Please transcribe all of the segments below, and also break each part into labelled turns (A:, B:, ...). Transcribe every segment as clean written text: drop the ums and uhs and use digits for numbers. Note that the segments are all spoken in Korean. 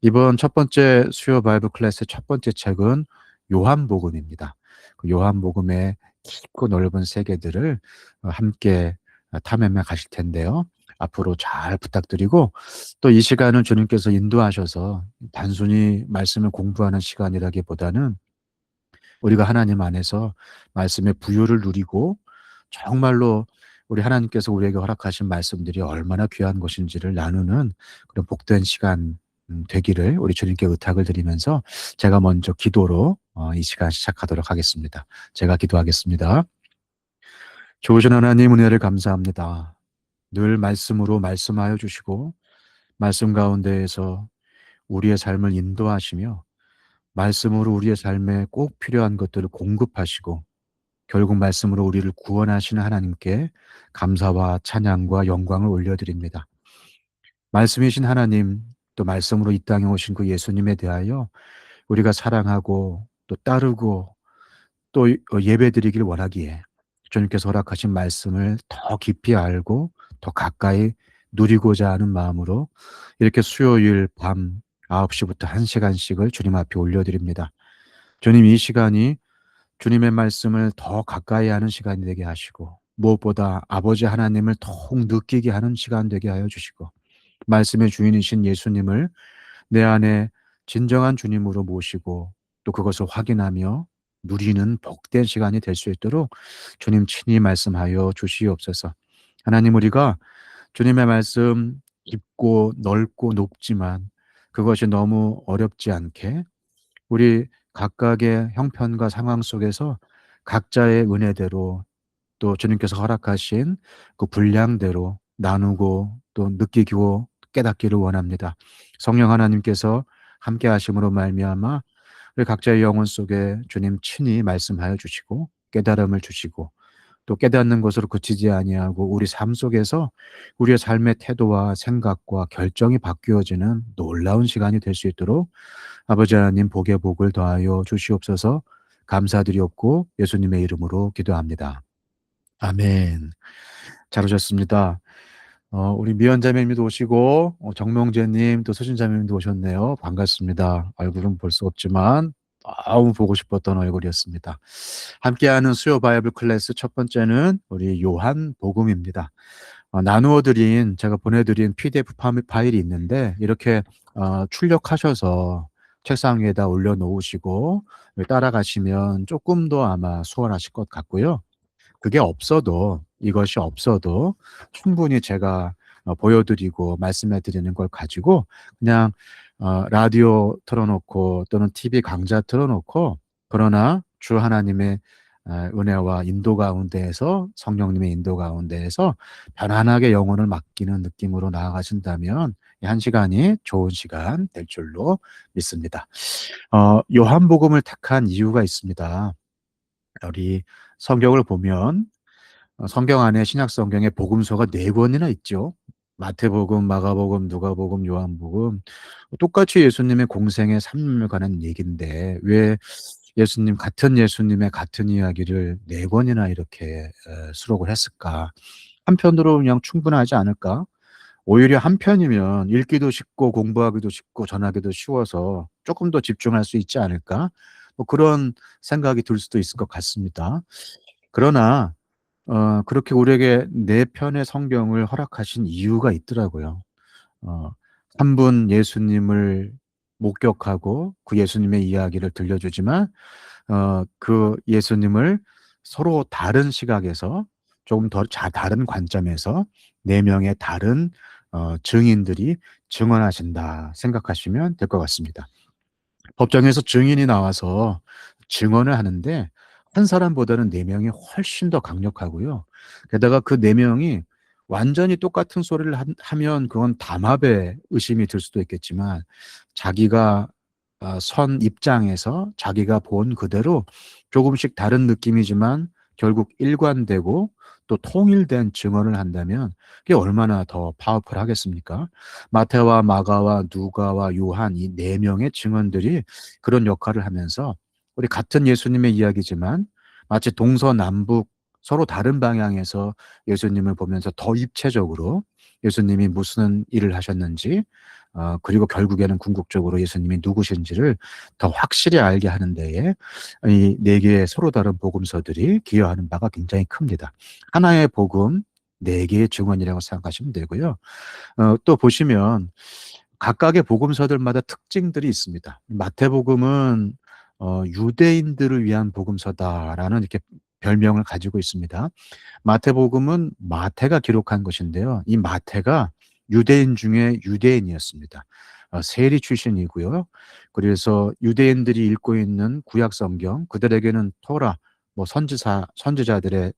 A: 이번 첫 번째 수요 바이블 클래스의 첫 번째 책은 요한복음입니다. 그 요한복음의 깊고 넓은 세계들을 함께 탐험해 가실 텐데요. 앞으로 잘 부탁드리고, 또 이 시간은 주님께서 인도하셔서 단순히 말씀을 공부하는 시간이라기보다는 우리가 하나님 안에서 말씀의 부유를 누리고, 정말로 우리 하나님께서 우리에게 허락하신 말씀들이 얼마나 귀한 것인지를 나누는 그런 복된 시간 되기를 우리 주님께 의탁을 드리면서 제가 먼저 기도로 이 시간 시작하도록 하겠습니다. 제가 기도하겠습니다. 좋으신 하나님, 은혜를 감사합니다. 늘 말씀으로 말씀하여 주시고, 말씀 가운데에서 우리의 삶을 인도하시며, 말씀으로 우리의 삶에 꼭 필요한 것들을 공급하시고, 결국 말씀으로 우리를 구원하시는 하나님께 감사와 찬양과 영광을 올려드립니다. 말씀이신 하나님, 또 말씀으로 이 땅에 오신 그 예수님에 대하여 우리가 사랑하고 또 따르고 또 예배드리길 원하기에 주님께서 허락하신 말씀을 더 깊이 알고 더 가까이 누리고자 하는 마음으로 이렇게 수요일 밤 9시부터 1시간씩을 주님 앞에 올려드립니다. 주님, 이 시간이 주님의 말씀을 더 가까이 하는 시간이 되게 하시고, 무엇보다 아버지 하나님을 더욱 느끼게 하는 시간 되게 하여 주시고, 말씀의 주인이신 예수님을 내 안에 진정한 주님으로 모시고 또 그것을 확인하며 누리는 복된 시간이 될 수 있도록 주님 친히 말씀하여 주시옵소서. 하나님, 우리가 주님의 말씀 깊고 넓고 높지만 그것이 너무 어렵지 않게 우리 각각의 형편과 상황 속에서 각자의 은혜대로 또 주님께서 허락하신 그 분량대로 나누고 또 느끼고 깨닫기를 원합니다. 성령 하나님께서 함께 하심으로 말미암아 우리 각자의 영혼 속에 주님 친히 말씀하여 주시고 깨달음을 주시고 또 깨닫는 것으로 그치지 아니하고 우리 삶 속에서 우리의 삶의 태도와 생각과 결정이 바뀌어지는 놀라운 시간이 될 수 있도록 아버지 하나님 복에 복을 더하여 주시옵소서. 감사드리옵고 예수님의 이름으로 기도합니다. 아멘. 잘 오셨습니다. 우리 미연자매님도 오시고 정명재님 또 서진자매님도 오셨네요. 반갑습니다. 얼굴은 볼 수 없지만 너무 보고 싶었던 얼굴이었습니다. 함께하는 수요 바이블 클래스 첫 번째는 우리 요한 복음입니다. 나누어드린 제가 보내드린 PDF 파일이 있는데 이렇게 출력하셔서 책상 위에다 올려놓으시고 따라가시면 조금 더 아마 수월하실 것 같고요. 그게 없어도 이것이 없어도 충분히 제가 보여드리고 말씀해 드리는 걸 가지고 그냥 라디오 틀어놓고 또는 TV 강좌 틀어놓고 그러나 주 하나님의 은혜와 인도 가운데에서 성령님의 인도 가운데에서 편안하게 영혼을 맡기는 느낌으로 나아가신다면 이 한 시간이 좋은 시간 될 줄로 믿습니다. 요한복음을 택한 이유가 있습니다. 우리 성경을 보면 성경 안에 신약 성경에 복음서가 4권이나 있죠. 마태복음, 마가복음, 누가복음, 요한복음. 똑같이 예수님의 공생의 삶을 관한 얘기인데 왜 같은 예수님의 같은 이야기를 4권이나 이렇게 수록을 했을까? 한편으로 그냥 충분하지 않을까? 오히려 한편이면 읽기도 쉽고 공부하기도 쉽고 전하기도 쉬워서 조금 더 집중할 수 있지 않을까? 뭐 그런 생각이 들 수도 있을 것 같습니다. 그러나 그렇게 우리에게 4편의 성경을 허락하신 이유가 있더라고요. 어 1분 예수님을 목격하고 그 예수님의 이야기를 들려주지만 그 예수님을 서로 다른 시각에서 조금 더 다른 관점에서 4 명의 다른 증인들이 증언하신다 생각하시면 될 것 같습니다. 법정에서 증인이 나와서 증언을 하는데 한 사람보다는 4 명이 훨씬 더 강력하고요. 게다가 그 4 명이 완전히 똑같은 소리를 하면 그건 담합의 의심이 들 수도 있겠지만 자기가 선 입장에서 자기가 본 그대로 조금씩 다른 느낌이지만 결국 일관되고 또 통일된 증언을 한다면 그게 얼마나 더 파워풀하겠습니까? 마태와 마가와 누가와 요한 이 4 명의 증언들이 그런 역할을 하면서 우리 같은 예수님의 이야기지만 마치 동서남북 서로 다른 방향에서 예수님을 보면서 더 입체적으로 예수님이 무슨 일을 하셨는지 그리고 결국에는 궁극적으로 예수님이 누구신지를 더 확실히 알게 하는 데에 이 네 개의 서로 다른 복음서들이 기여하는 바가 굉장히 큽니다. 하나의 복음, 네 개의 증언이라고 생각하시면 되고요. 또 보시면 각각의 복음서들마다 특징들이 있습니다. 마태복음은 유대인들을 위한 복음서다라는 이렇게 별명을 가지고 있습니다. 마태복음은 마태가 기록한 것인데요. 이 마태가 유대인 중에 유대인이었습니다. 세리 출신이고요. 그래서 유대인들이 읽고 있는 구약 성경, 그들에게는 토라, 뭐 선지자들의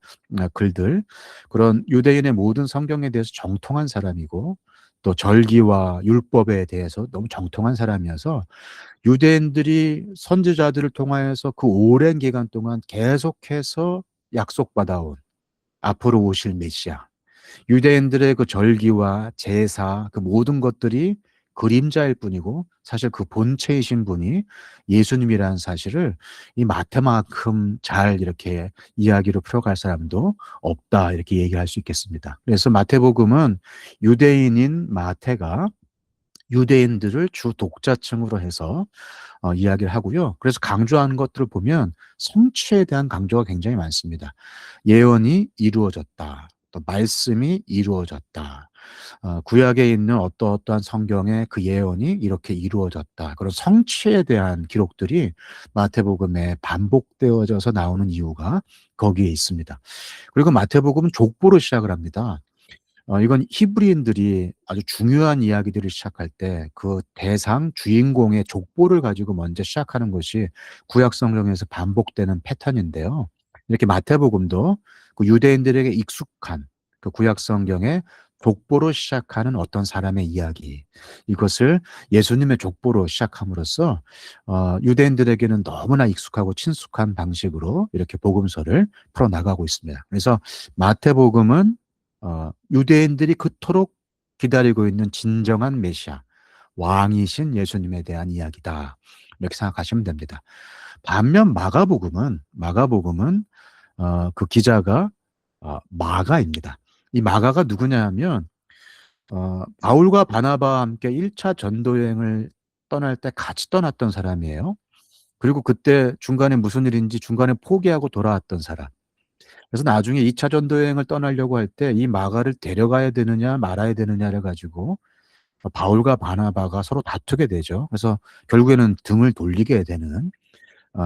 A: 글들, 그런 유대인의 모든 성경에 대해서 정통한 사람이고, 또 절기와 율법에 대해서 너무 정통한 사람이어서 유대인들이 선지자들을 통하여서 그 오랜 기간 동안 계속해서 약속받아온 앞으로 오실 메시아, 유대인들의 그 절기와 제사, 그 모든 것들이 그림자일 뿐이고 사실 그 본체이신 분이 예수님이라는 사실을 이 마태만큼 잘 이렇게 이야기로 풀어갈 사람도 없다, 이렇게 얘기할 수 있겠습니다. 그래서 마태복음은 유대인인 마태가 유대인들을 주 독자층으로 해서 이야기를 하고요. 그래서 강조하는 것들을 보면 성취에 대한 강조가 굉장히 많습니다. 예언이 이루어졌다. 또 말씀이 이루어졌다. 구약에 있는 어떠어떠한 성경의 그 예언이 이렇게 이루어졌다. 그런 성취에 대한 기록들이 마태복음에 반복되어져서 나오는 이유가 거기에 있습니다. 그리고 마태복음은 족보로 시작을 합니다. 이건 히브리인들이 아주 중요한 이야기들을 시작할 때 그 대상 주인공의 족보를 가지고 먼저 시작하는 것이 구약 성경에서 반복되는 패턴인데요. 이렇게 마태복음도 그 유대인들에게 익숙한 그 구약 성경의 족보로 시작하는 어떤 사람의 이야기, 이것을 예수님의 족보로 시작함으로써 유대인들에게는 너무나 익숙하고 친숙한 방식으로 이렇게 복음서를 풀어나가고 있습니다. 그래서 마태복음은 유대인들이 그토록 기다리고 있는 진정한 메시아, 왕이신 예수님에 대한 이야기다, 이렇게 생각하시면 됩니다. 반면 마가복음은 그 기자가 마가입니다. 이 마가가 누구냐 하면 바울과 바나바와 함께 1차 전도 여행을 떠날 때 같이 떠났던 사람이에요. 그리고 그때 중간에 무슨 일인지 중간에 포기하고 돌아왔던 사람. 그래서 나중에 2차 전도 여행을 떠나려고 할 때 이 마가를 데려가야 되느냐 말아야 되느냐를 가지고 바울과 바나바가 서로 다투게 되죠. 그래서 결국에는 등을 돌리게 되는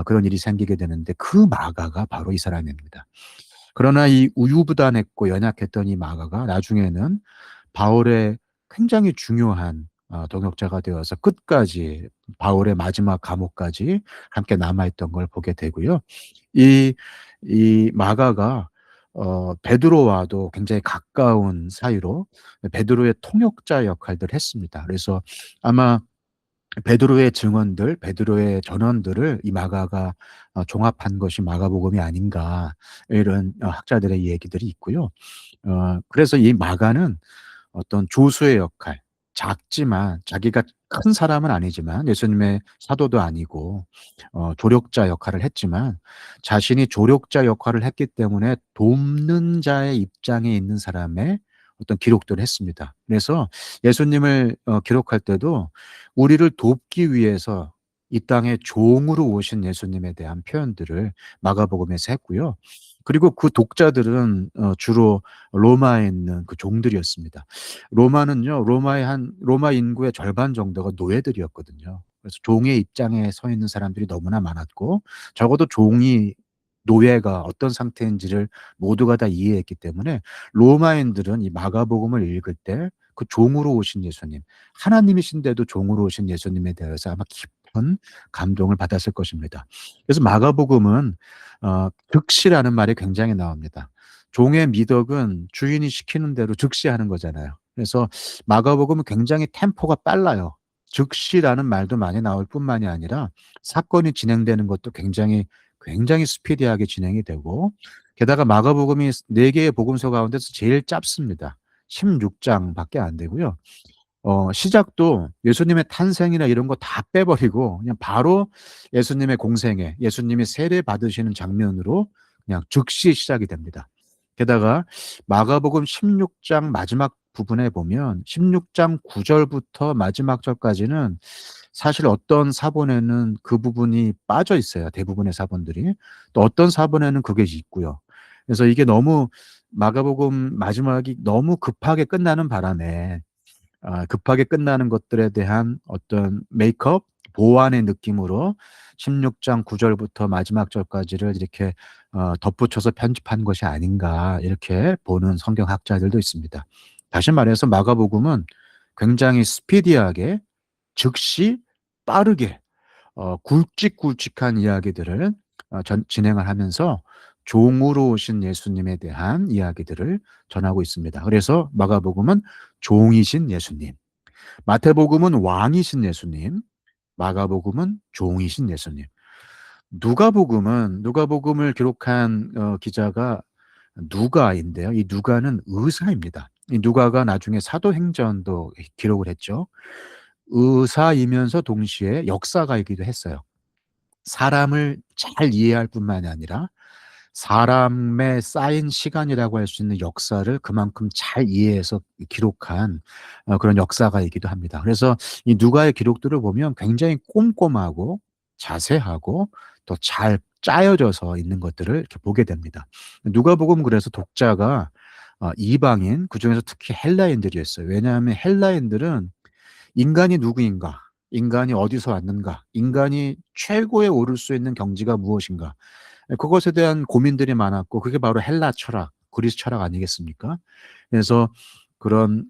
A: 그런 일이 생기게 되는데, 그 마가가 바로 이 사람입니다. 그러나 이 우유부단했고 연약했던 이 마가가 나중에는 바울의 굉장히 중요한 동역자가 되어서 끝까지 바울의 마지막 감옥까지 함께 남아있던 걸 보게 되고요. 이, 이 마가가 베드로와도 굉장히 가까운 사이로 베드로의 통역자 역할들을 했습니다. 그래서 아마 베드로의 증언들, 베드로의 전언들을 이 마가가 종합한 것이 마가복음이 아닌가, 이런 학자들의 얘기들이 있고요. 그래서 이 마가는 어떤 조수의 역할, 작지만 자기가 큰 사람은 아니지만 예수님의 사도도 아니고 조력자 역할을 했지만 자신이 조력자 역할을 했기 때문에 돕는 자의 입장에 있는 사람의 어떤 기록들을 했습니다. 그래서 예수님을 기록할 때도 우리를 돕기 위해서 이 땅에 종으로 오신 예수님에 대한 표현들을 마가복음에서 했고요. 그리고 그 독자들은 주로 로마에 있는 그 종들이었습니다. 로마는요, 로마 인구의 절반 정도가 노예들이었거든요. 그래서 종의 입장에 서 있는 사람들이 너무나 많았고, 적어도 종이 노예가 어떤 상태인지를 모두가 다 이해했기 때문에 로마인들은 이 마가복음을 읽을 때 그 종으로 오신 예수님, 하나님이신데도 종으로 오신 예수님에 대해서 아마 깊은 감동을 받았을 것입니다. 그래서 마가복음은 즉시라는 말이 굉장히 나옵니다. 종의 미덕은 주인이 시키는 대로 즉시하는 거잖아요. 그래서 마가복음은 굉장히 템포가 빨라요. 즉시라는 말도 많이 나올 뿐만이 아니라 사건이 진행되는 것도 굉장히 스피디하게 진행이 되고, 게다가 마가복음이 네 개의 복음서 가운데서 제일 짧습니다. 16장밖에 안 되고요. 시작도 예수님의 탄생이나 이런 거 다 빼버리고 그냥 바로 예수님의 공생애, 예수님이 세례 받으시는 장면으로 그냥 즉시 시작이 됩니다. 게다가 마가복음 16장 마지막 부분에 보면 16장 9절부터 마지막 절까지는 사실 어떤 사본에는 그 부분이 빠져 있어요, 대부분의 사본들이. 또 어떤 사본에는 그게 있고요. 그래서 이게 너무 마가복음 마지막이 너무 급하게 끝나는 바람에 급하게 끝나는 것들에 대한 어떤 메이크업, 보완의 느낌으로 16장 9절부터 마지막 절까지를 이렇게 덧붙여서 편집한 것이 아닌가 이렇게 보는 성경학자들도 있습니다. 다시 말해서 마가복음은 굉장히 스피디하게 즉시 빠르게 굵직굵직한 이야기들을 진행을 하면서 종으로 오신 예수님에 대한 이야기들을 전하고 있습니다. 그래서 마가복음은 종이신 예수님, 마태복음은 왕이신 예수님, 마가복음은 종이신 예수님. 누가복음을 기록한 기자가 누가인데요. 이 누가는 의사입니다. 이 누가가 나중에 사도행전도 기록을 했죠. 의사이면서 동시에 역사가이기도 했어요. 사람을 잘 이해할 뿐만이 아니라 사람의 쌓인 시간이라고 할 수 있는 역사를 그만큼 잘 이해해서 기록한 그런 역사가이기도 합니다. 그래서 이 누가의 기록들을 보면 굉장히 꼼꼼하고 자세하고 또 잘 짜여져서 있는 것들을 이렇게 보게 됩니다. 누가복음 그래서 독자가 이방인, 그중에서 특히 헬라인들이었어요. 왜냐하면 헬라인들은 인간이 누구인가? 인간이 어디서 왔는가? 인간이 최고에 오를 수 있는 경지가 무엇인가? 그것에 대한 고민들이 많았고 그게 바로 헬라 철학, 그리스 철학 아니겠습니까? 그래서 그런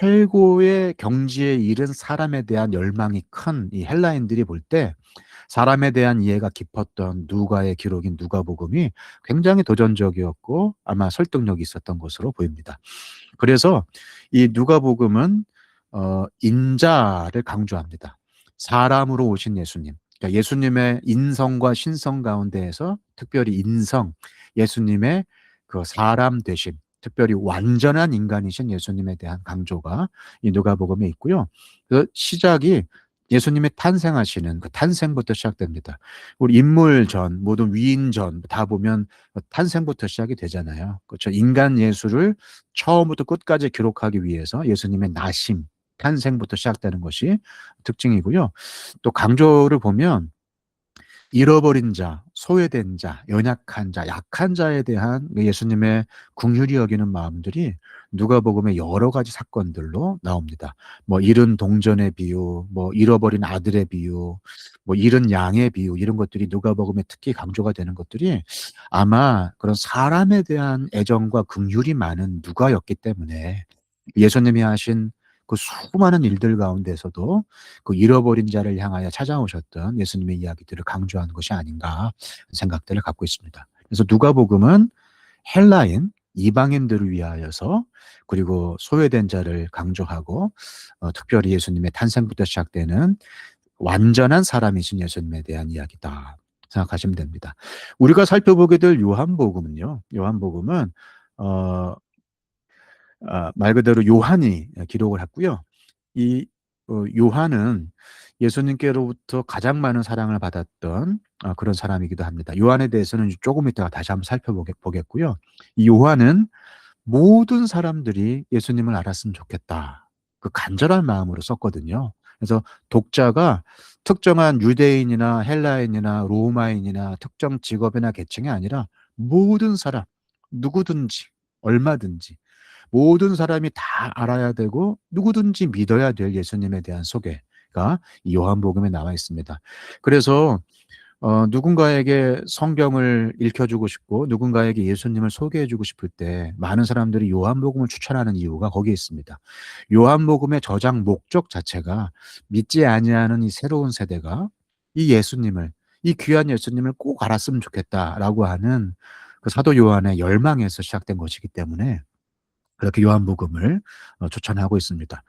A: 최고의 경지에 이른 사람에 대한 열망이 큰 이 헬라인들이 볼 때 사람에 대한 이해가 깊었던 누가의 기록인 누가복음이 굉장히 도전적이었고 아마 설득력이 있었던 것으로 보입니다. 그래서 이 누가복음은 인자를 강조합니다. 사람으로 오신 예수님. 그러니까 예수님의 인성과 신성 가운데에서 특별히 인성, 예수님의 그 사람 되심, 특별히 완전한 인간이신 예수님에 대한 강조가 이 누가복음에 있고요. 그 시작이 예수님의 탄생하시는 그 탄생부터 시작됩니다. 우리 인물전, 모든 위인전 다 보면 탄생부터 시작이 되잖아요. 그렇죠. 인간 예수를 처음부터 끝까지 기록하기 위해서 예수님의 나심, 탄생부터 시작되는 것이 특징이고요. 또 강조를 보면 잃어버린 자, 소외된 자, 연약한 자, 약한 자에 대한 예수님의 긍휼히 여기는 마음들이 누가복음의 여러 가지 사건들로 나옵니다. 뭐 잃은 동전의 비유, 뭐 잃어버린 아들의 비유, 뭐 잃은 양의 비유 이런 것들이 누가복음에 특히 강조가 되는 것들이 아마 그런 사람에 대한 애정과 긍휼이 많은 누가였기 때문에 예수님이 하신 그 수많은 일들 가운데서도 그 잃어버린 자를 향하여 찾아오셨던 예수님의 이야기들을 강조하는 것이 아닌가 생각들을 갖고 있습니다. 그래서 누가복음은 헬라인, 이방인들을 위하여서 그리고 소외된 자를 강조하고 특별히 예수님의 탄생부터 시작되는 완전한 사람이신 예수님에 대한 이야기다 생각하시면 됩니다. 우리가 살펴보게 될 요한복음은요. 요한복음은 어 말 그대로 요한이 기록을 했고요. 이 요한은 예수님께로부터 가장 많은 사랑을 받았던 그런 사람이기도 합니다. 요한에 대해서는 조금 이따가 다시 한번 보겠고요. 이 요한은 모든 사람들이 예수님을 알았으면 좋겠다. 그 간절한 마음으로 썼거든요. 그래서 독자가 특정한 유대인이나 헬라인이나 로마인이나 특정 직업이나 계층이 아니라 모든 사람, 누구든지, 얼마든지 모든 사람이 다 알아야 되고 누구든지 믿어야 될 예수님에 대한 소개가 이 요한복음에 나와 있습니다. 그래서 누군가에게 성경을 읽혀주고 싶고 누군가에게 예수님을 소개해주고 싶을 때 많은 사람들이 요한복음을 추천하는 이유가 거기에 있습니다. 요한복음의 저장 목적 자체가 믿지 아니하는 이 새로운 세대가 이 예수님을, 이 귀한 예수님을 꼭 알았으면 좋겠다라고 하는 그 사도 요한의 열망에서 시작된 것이기 때문에 그렇게 요한복음을 추천하고 있습니다.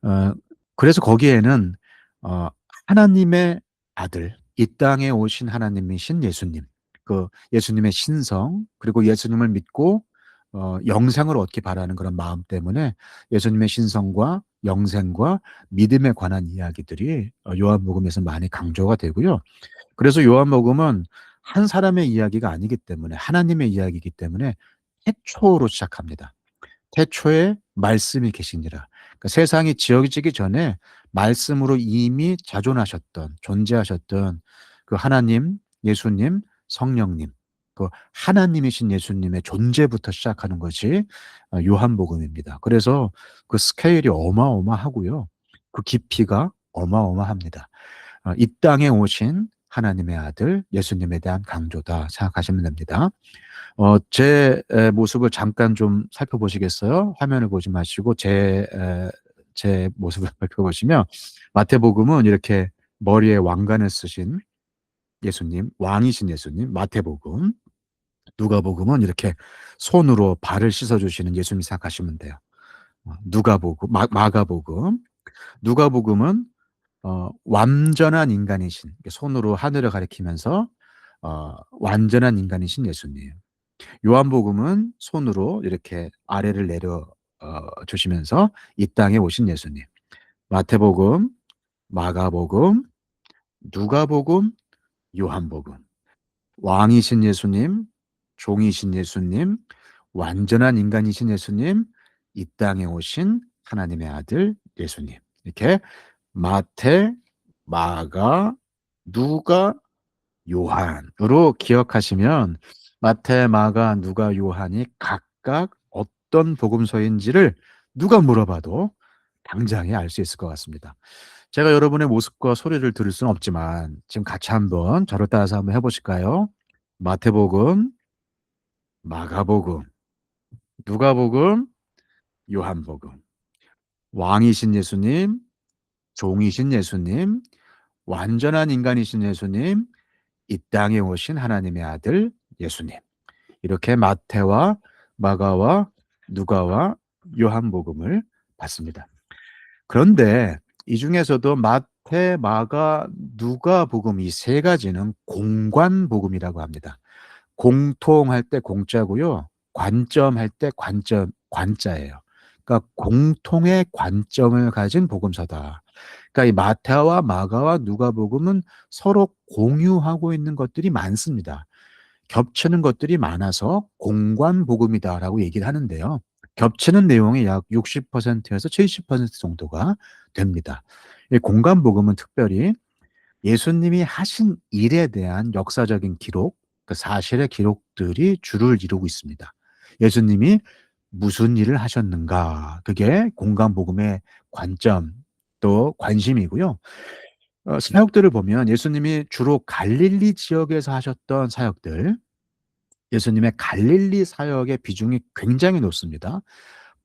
A: 어 그래서 거기에는 어 하나님의 아들, 이 땅에 오신 하나님이신 예수님, 그 예수님의 신성, 그리고 예수님을 믿고 영생을 얻기 바라는 그런 마음 때문에 예수님의 신성과 영생과 믿음에 관한 이야기들이 요한복음에서 많이 강조가 되고요. 그래서 요한복음은 한 사람의 이야기가 아니기 때문에 하나님의 이야기이기 때문에 태초로 시작합니다. 태초에 말씀이 계시니라. 그러니까 세상이 지어지기 전에 말씀으로 이미 자존하셨던 존재하셨던 그 하나님, 예수님, 성령님, 그 하나님이신 예수님의 존재부터 시작하는 것이 요한복음입니다. 그래서 그 스케일이 어마어마하고요. 그 깊이가 어마어마합니다. 이 땅에 오신 하나님의 아들 예수님에 대한 강조다 생각하시면 됩니다. 제 모습을 잠깐 좀 살펴보시겠어요? 화면을 보지 마시고 제 모습을 살펴보시면 마태복음은 이렇게 머리에 왕관을 쓰신 예수님, 왕이신 예수님, 마태복음, 누가복음은 이렇게 손으로 발을 씻어 주시는 예수님 생각하시면 돼요. 누가복음, 마가복음, 누가복음은 완전한 인간이신, 손으로 하늘을 가리키면서 완전한 인간이신 예수님. 요한복음은 손으로 이렇게 아래를 내려 주시면서 이 땅에 오신 예수님. 마태복음, 마가복음, 누가복음, 요한복음. 왕이신 예수님, 종이신 예수님, 완전한 인간이신 예수님, 이 땅에 오신 하나님의 아들 예수님. 이렇게 마태, 마가, 누가, 요한으로 기억하시면 마태, 마가, 누가, 요한이 각각 어떤 복음서인지를 누가 물어봐도 당장에 알 수 있을 것 같습니다. 제가 여러분의 모습과 소리를 들을 수는 없지만 지금 같이 한번 저를 따라서 한번 해 보실까요? 마태복음, 마가복음, 누가복음, 요한복음. 왕이신 예수님, 종이신 예수님, 완전한 인간이신 예수님, 이 땅에 오신 하나님의 아들 예수님. 이렇게 마태와 마가와 누가와 요한복음을 봤습니다. 그런데 이 중에서도 마태, 마가, 누가복음 이 세 가지는 공관복음이라고 합니다. 공통할 때 공자고요. 관점할 때 관자예요. 그러니까 공통의 관점을 가진 복음서다. 그러니까 이 마태와 마가와 누가복음은 서로 공유하고 있는 것들이 많습니다. 겹치는 것들이 많아서 공관복음이다라고 얘기를 하는데요. 겹치는 내용이 약 60%에서 70% 정도가 됩니다. 이 공관복음은 특별히 예수님이 하신 일에 대한 역사적인 기록, 그 사실의 기록들이 주를 이루고 있습니다. 예수님이 무슨 일을 하셨는가? 그게 공관복음의 관점 또 관심이고요. 사역들을 보면 예수님이 주로 갈릴리 지역에서 하셨던 사역들, 예수님의 갈릴리 사역의 비중이 굉장히 높습니다.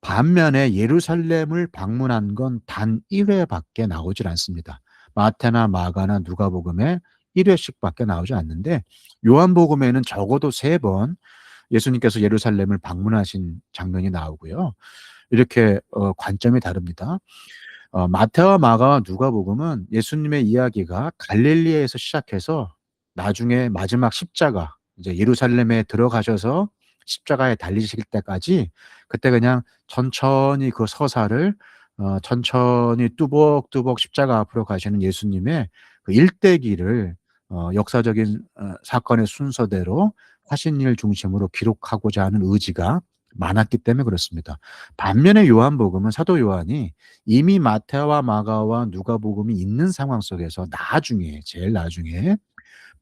A: 반면에 예루살렘을 방문한 건 단 1회밖에 나오질 않습니다. 마태나 마가나 누가복음에 1회씩밖에 나오지 않는데 요한복음에는 적어도 3번 예수님께서 예루살렘을 방문하신 장면이 나오고요. 이렇게 관점이 다릅니다. 마태와 마가와 누가복음은 예수님의 이야기가 갈릴리에서 시작해서 나중에 마지막 십자가, 이제 예루살렘에 들어가셔서 십자가에 달리실 때까지 그때 그냥 천천히 그 서사를 천천히 뚜벅뚜벅 십자가 앞으로 가시는 예수님의 그 일대기를 역사적인 사건의 순서대로 하신 일 중심으로 기록하고자 하는 의지가 많았기 때문에 그렇습니다. 반면에 요한복음은 사도 요한이 이미 마태와 마가와 누가복음이 있는 상황 속에서 나중에 제일 나중에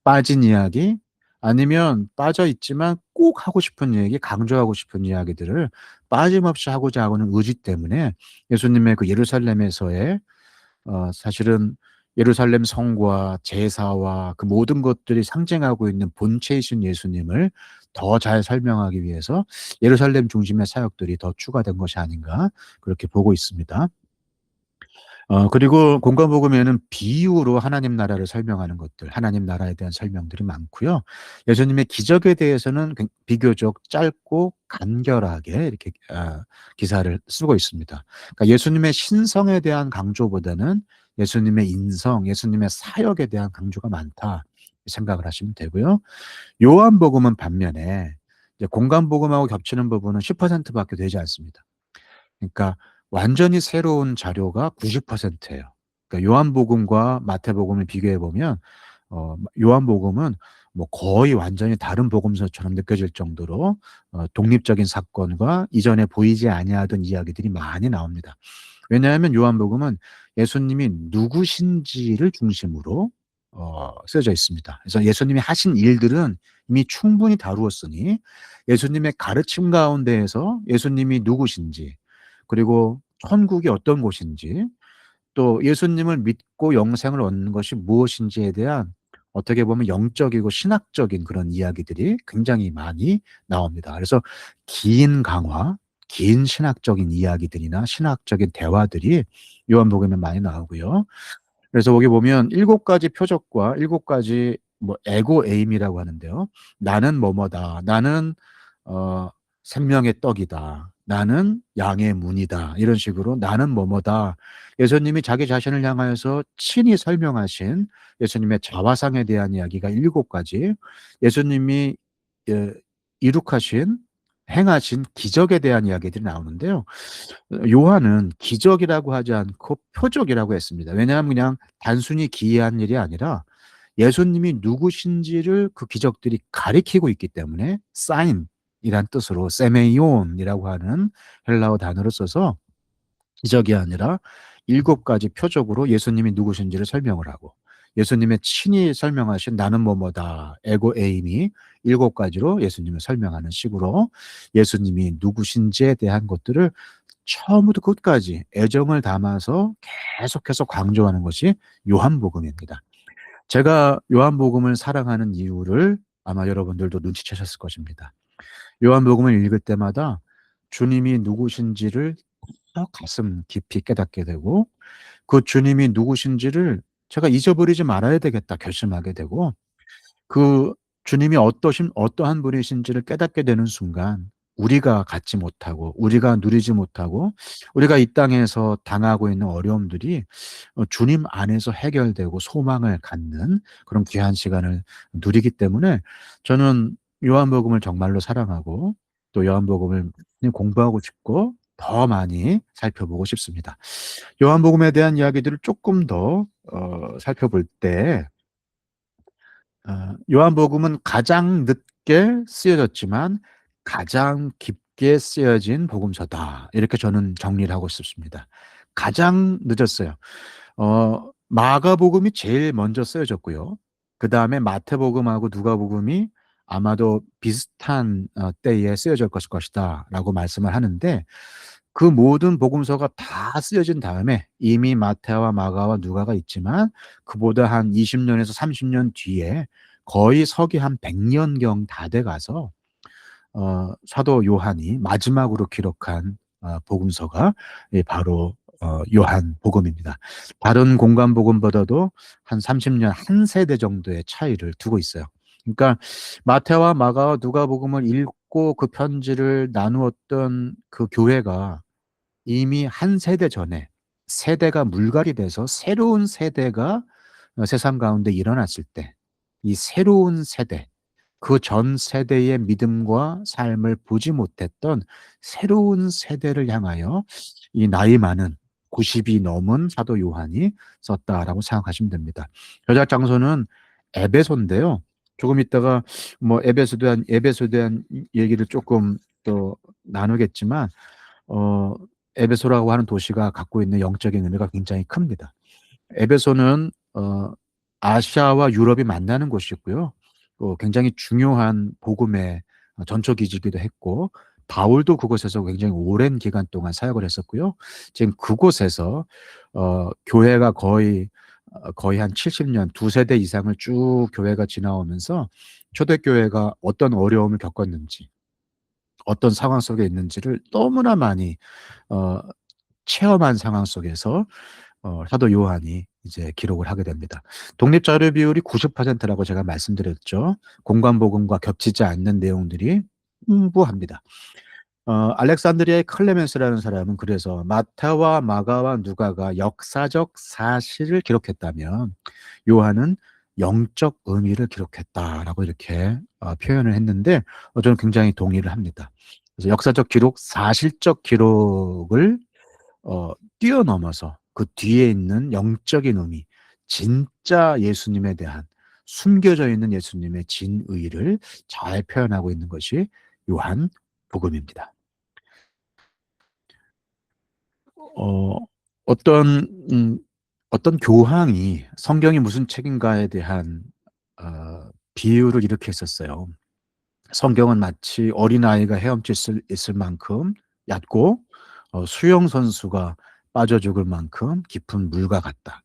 A: 빠진 이야기 아니면 빠져 있지만 꼭 하고 싶은 얘기, 강조하고 싶은 이야기들을 빠짐없이 하고자 하는 의지 때문에 예수님의 그 예루살렘에서의 사실은 예루살렘 성과 제사와 그 모든 것들이 상징하고 있는 본체이신 예수님을 더 잘 설명하기 위해서 예루살렘 중심의 사역들이 더 추가된 것이 아닌가 그렇게 보고 있습니다. 그리고 공관복음에는 비유로 하나님 나라를 설명하는 것들, 하나님 나라에 대한 설명들이 많고요. 예수님의 기적에 대해서는 비교적 짧고 간결하게 이렇게 기사를 쓰고 있습니다. 그러니까 예수님의 신성에 대한 강조보다는 예수님의 인성, 예수님의 사역에 대한 강조가 많다 생각을 하시면 되고요. 요한복음은 반면에 이제 공관복음하고 겹치는 부분은 10%밖에 되지 않습니다. 그러니까 완전히 새로운 자료가 90%예요. 그러니까 요한복음과 마태복음을 비교해 보면 요한복음은 뭐 거의 완전히 다른 복음서처럼 느껴질 정도로 독립적인 사건과 이전에 보이지 아니하던 이야기들이 많이 나옵니다. 왜냐하면 요한복음은 예수님이 누구신지를 중심으로 쓰여져 있습니다. 그래서 예수님이 하신 일들은 이미 충분히 다루었으니 예수님의 가르침 가운데에서 예수님이 누구신지, 그리고 천국이 어떤 곳인지, 또 예수님을 믿고 영생을 얻는 것이 무엇인지에 대한 어떻게 보면 영적이고 신학적인 그런 이야기들이 굉장히 많이 나옵니다. 그래서 긴 강화, 긴 신학적인 이야기들이나 신학적인 대화들이 요한복음에 많이 나오고요. 그래서 거기 보면 7가지 표적과 7가지 뭐 에고 에임이라고 하는데요. 나는 뭐뭐다. 나는 어 생명의 떡이다. 나는 양의 문이다. 이런 식으로 나는 뭐뭐다. 예수님이 자기 자신을 향하여서 친히 설명하신 예수님의 자화상에 대한 이야기가 7가지, 예수님이 예, 이룩하신 행하신 기적에 대한 이야기들이 나오는데요. 요한은 기적이라고 하지 않고 표적이라고 했습니다. 왜냐하면 그냥 단순히 기이한 일이 아니라 예수님이 누구신지를 그 기적들이 가리키고 있기 때문에 사인이란 뜻으로 세메이온이라고 하는 헬라어 단어를 써서 기적이 아니라 7가지 표적으로 예수님이 누구신지를 설명을 하고, 예수님의 친히 설명하신 나는 뭐뭐다 에고 에임이 7가지로 예수님을 설명하는 식으로 예수님이 누구신지에 대한 것들을 처음부터 끝까지 애정을 담아서 계속해서 강조하는 것이 요한복음입니다. 제가 요한복음을 사랑하는 이유를 아마 여러분들도 눈치채셨을 것입니다. 요한복음을 읽을 때마다 주님이 누구신지를 더 가슴 깊이 깨닫게 되고, 그 주님이 누구신지를 제가 잊어버리지 말아야 되겠다 결심하게 되고, 그 주님이 어떠한 분이신지를 깨닫게 되는 순간 우리가 갖지 못하고 우리가 누리지 못하고 우리가 이 땅에서 당하고 있는 어려움들이 주님 안에서 해결되고 소망을 갖는 그런 귀한 시간을 누리기 때문에 저는 요한복음을 정말로 사랑하고 또 요한복음을 공부하고 싶고 더 많이 살펴보고 싶습니다. 요한복음에 대한 이야기들을 조금 더 살펴볼 때 요한복음은 가장 늦게 쓰여졌지만 가장 깊게 쓰여진 복음서다. 이렇게 저는 정리를 하고 싶습니다. 가장 늦었어요. 마가복음이 제일 먼저 쓰여졌고요. 그다음에 마태복음하고 누가복음이 아마도 비슷한 때에 쓰여질 것일 것이다라고 말씀을 하는데, 그 모든 복음서가 다 쓰여진 다음에 이미 마태와 마가와 누가가 있지만 그보다 한 20년에서 30년 뒤에 거의 서기 한 100년경 다 돼 가서 사도 요한이 마지막으로 기록한 복음서가 바로 요한복음입니다. 다른 공관복음보다도 한 30년, 한 세대 정도의 차이를 두고 있어요. 그러니까 마태와 마가와 누가복음을 읽고 그 편지를 나누었던 그 교회가 이미 한 세대 전에 세대가 물갈이 돼서 새로운 세대가 세상 가운데 일어났을 때, 이 새로운 세대, 그 전 세대의 믿음과 삶을 보지 못했던 새로운 세대를 향하여 이 나이 많은 90이 넘은 사도 요한이 썼다라고 생각하시면 됩니다. 저작 장소는 에베소인데요. 조금 있다가 뭐 에베소에 대한 얘기를 조금 또 나누겠지만 어 에베소라고 하는 도시가 갖고 있는 영적인 의미가 굉장히 큽니다. 에베소는 아시아와 유럽이 만나는 곳이었고요. 또 굉장히 중요한 복음의 전초기지이기도 했고, 바울도 그곳에서 굉장히 오랜 기간 동안 사역을 했었고요. 지금 그곳에서 교회가 거의 한 70년, 두 세대 이상을 쭉 교회가 지나오면서 초대교회가 어떤 어려움을 겪었는지, 어떤 상황 속에 있는지를 너무나 많이 어 체험한 상황 속에서 사도 요한이 이제 기록을 하게 됩니다. 독립 자료 비율이 90%라고 제가 말씀드렸죠. 공관복음과 겹치지 않는 내용들이 풍부합니다. 알렉산드리아의 클레멘스라는 사람은 그래서 마태와 마가와 누가가 역사적 사실을 기록했다면 요한은 영적 의미를 기록했다라고 이렇게 표현을 했는데, 저는 굉장히 동의를 합니다. 그래서 역사적 기록, 사실적 기록을 뛰어넘어서 그 뒤에 있는 영적인 의미, 진짜 예수님에 대한 숨겨져 있는 예수님의 진의를 잘 표현하고 있는 것이 요한복음입니다. 어 어떤 음 어떤 교황이 성경이 무슨 책인가에 대한 비유를 이렇게 했었어요. 성경은 마치 어린아이가 헤엄칠 수 있을 만큼 얕고 수영 선수가 빠져 죽을 만큼 깊은 물과 같다.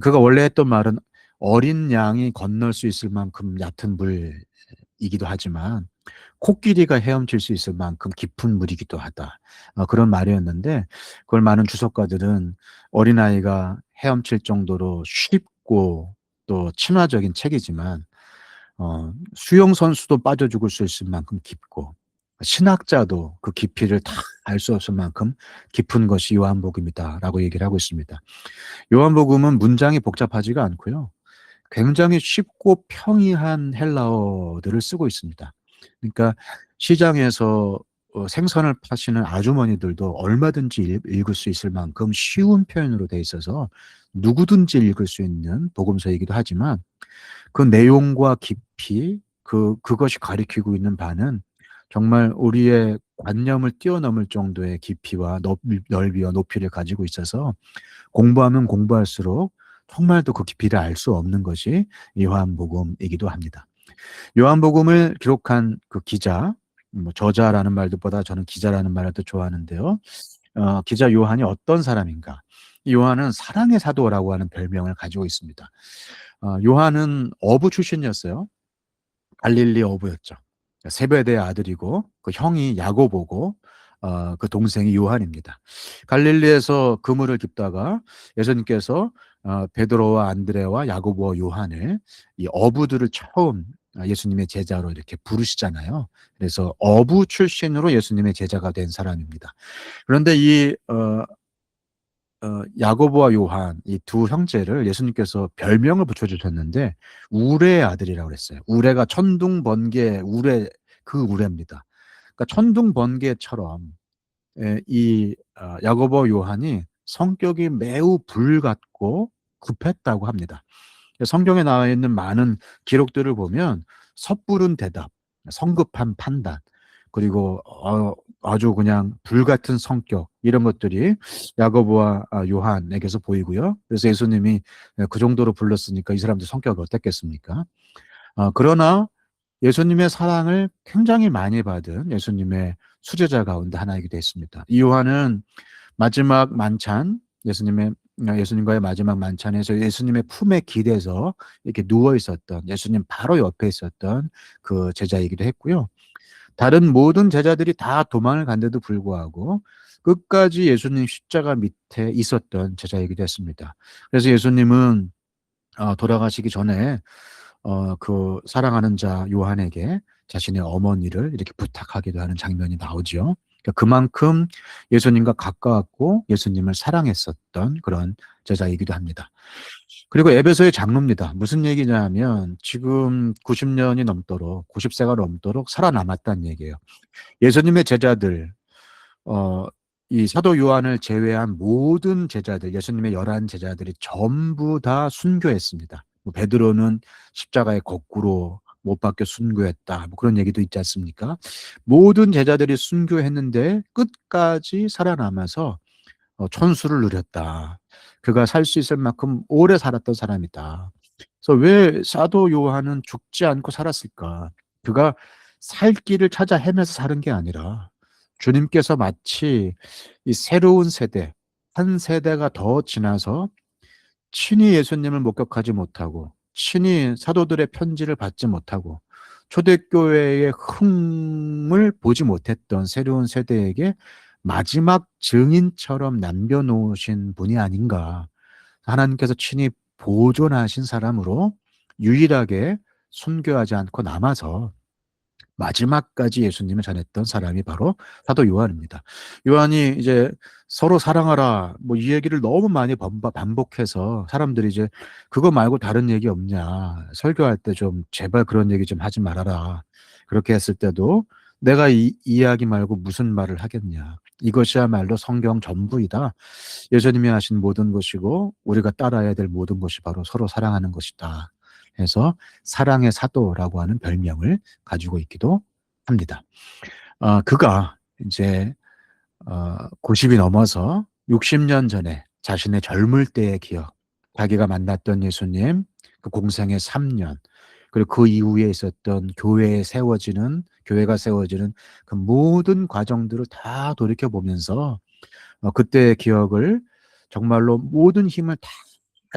A: 그가 원래 했던 말은 어린 양이 건널 수 있을 만큼 얕은 물이기도 하지만 코끼리가 헤엄칠 수 있을 만큼 깊은 물이기도 하다. 그런 말이었는데 그걸 많은 주석가들은 어린아이가 헤엄칠 정도로 쉽고 또 친화적인 책이지만 수영 선수도 빠져 죽을 수 있을 만큼 깊고 신학자도 그 깊이를 다 알 수 없을 만큼 깊은 것이 요한복음이다라고 얘기를 하고 있습니다. 요한복음은 문장이 복잡하지가 않고요. 굉장히 쉽고 평이한 헬라어들을 쓰고 있습니다. 그러니까 시장에서 생선을 파시는 아주머니들도 얼마든지 읽을 수 있을 만큼 쉬운 표현으로 돼 있어서 누구든지 읽을 수 있는 복음서이기도 하지만 그 내용과 깊이 그것이 가리키고 있는 바는 정말 우리의 관념을 뛰어넘을 정도의 깊이와 넓이와 높이를 가지고 있어서 공부하면 공부할수록 정말 또 그 깊이를 알 수 없는 것이 요한복음이기도 합니다. 요한복음을 기록한 그 기자, 뭐 저자라는 말보다 저는 기자라는 말을 더 좋아하는데요. 기자 요한이 어떤 사람인가? 이 요한은 사랑의 사도라고 하는 별명을 가지고 있습니다. 요한은 어부 출신이었어요. 갈릴리 어부였죠. 세베대의 아들이고 그 형이 야고보고 그 동생이 요한입니다. 갈릴리에서 그물을 깁다가 예수님께서 베드로와 안드레와 야고보와 요한을 이 어부들을 처음 예수님의 제자로 이렇게 부르시잖아요. 그래서 어부 출신으로 예수님의 제자가 된 사람입니다. 그런데 이 야고보와 요한 이 두 형제를 예수님께서 별명을 붙여주셨는데 우레의 아들이라고 그랬어요. 우레가 천둥번개 우레 그 우레입니다. 그러니까 천둥번개처럼 이 야고보 요한이 성격이 매우 불같고 급했다고 합니다. 성경에 나와 있는 많은 기록들을 보면 섣부른 대답, 성급한 판단, 그리고 아주 그냥 불같은 성격 이런 것들이 야고보와 요한에게서 보이고요. 그래서 예수님이 그 정도로 불렀으니까 이 사람들 성격이 어땠겠습니까? 그러나 예수님의 사랑을 굉장히 많이 받은 예수님의 수제자 가운데 하나이기도 했습니다. 이 요한은 마지막 만찬 예수님과의 마지막 만찬에서 예수님의 품에 기대서 이렇게 누워 있었던 예수님 바로 옆에 있었던 그 제자이기도 했고요. 다른 모든 제자들이 다 도망을 간데도 불구하고 끝까지 예수님 십자가 밑에 있었던 제자이기도 했습니다. 그래서 예수님은 돌아가시기 전에 그 사랑하는 자 요한에게 자신의 어머니를 이렇게 부탁하기도 하는 장면이 나오죠. 그러니까 그만큼 예수님과 가까웠고 예수님을 사랑했었던 그런 제자이기도 합니다. 그리고 에베소의 장로입니다. 무슨 얘기냐면 지금 90년이 넘도록 90세가 넘도록 살아남았다는 얘기예요. 예수님의 제자들 이 사도 요한을 제외한 모든 제자들 예수님의 11 제자들이 전부 다 순교했습니다. 뭐 베드로는 십자가에 거꾸로 못 박혀 순교했다. 뭐 그런 얘기도 있지 않습니까? 모든 제자들이 순교했는데 끝까지 살아남아서 천수를 누렸다. 그가 살 수 있을 만큼 오래 살았던 사람이다. 그래서 왜 사도 요한은 죽지 않고 살았을까? 그가 살 길을 찾아 헤매서 사는 게 아니라 주님께서 마치 이 새로운 세대, 한 세대가 더 지나서 친히 예수님을 목격하지 못하고 친히 사도들의 편지를 받지 못하고 초대교회의 흥을 보지 못했던 새로운 세대에게 마지막 증인처럼 남겨놓으신 분이 아닌가. 하나님께서 친히 보존하신 사람으로 유일하게 순교하지 않고 남아서 마지막까지 예수님을 전했던 사람이 바로 사도 요한입니다. 요한이 이제 서로 사랑하라 뭐 이 얘기를 너무 많이 반복해서 사람들이 이제 그거 말고 다른 얘기 없냐. 설교할 때 좀 제발 그런 얘기 좀 하지 말아라. 그렇게 했을 때도 내가 이 이야기 말고 무슨 말을 하겠냐. 이것이야말로 성경 전부이다. 예수님이 하신 모든 것이고 우리가 따라야 될 모든 것이 바로 서로 사랑하는 것이다. 해서 사랑의 사도라고 하는 별명을 가지고 있기도 합니다. 그가 이제 90이 넘어서 60년 전에 자신의 젊을 때의 기억, 자기가 만났던 예수님, 그 공생의 3년, 그리고 그 이후에 있었던 교회가 세워지는 그 모든 과정들을 다 돌이켜 보면서 그때의 기억을 정말로 모든 힘을 다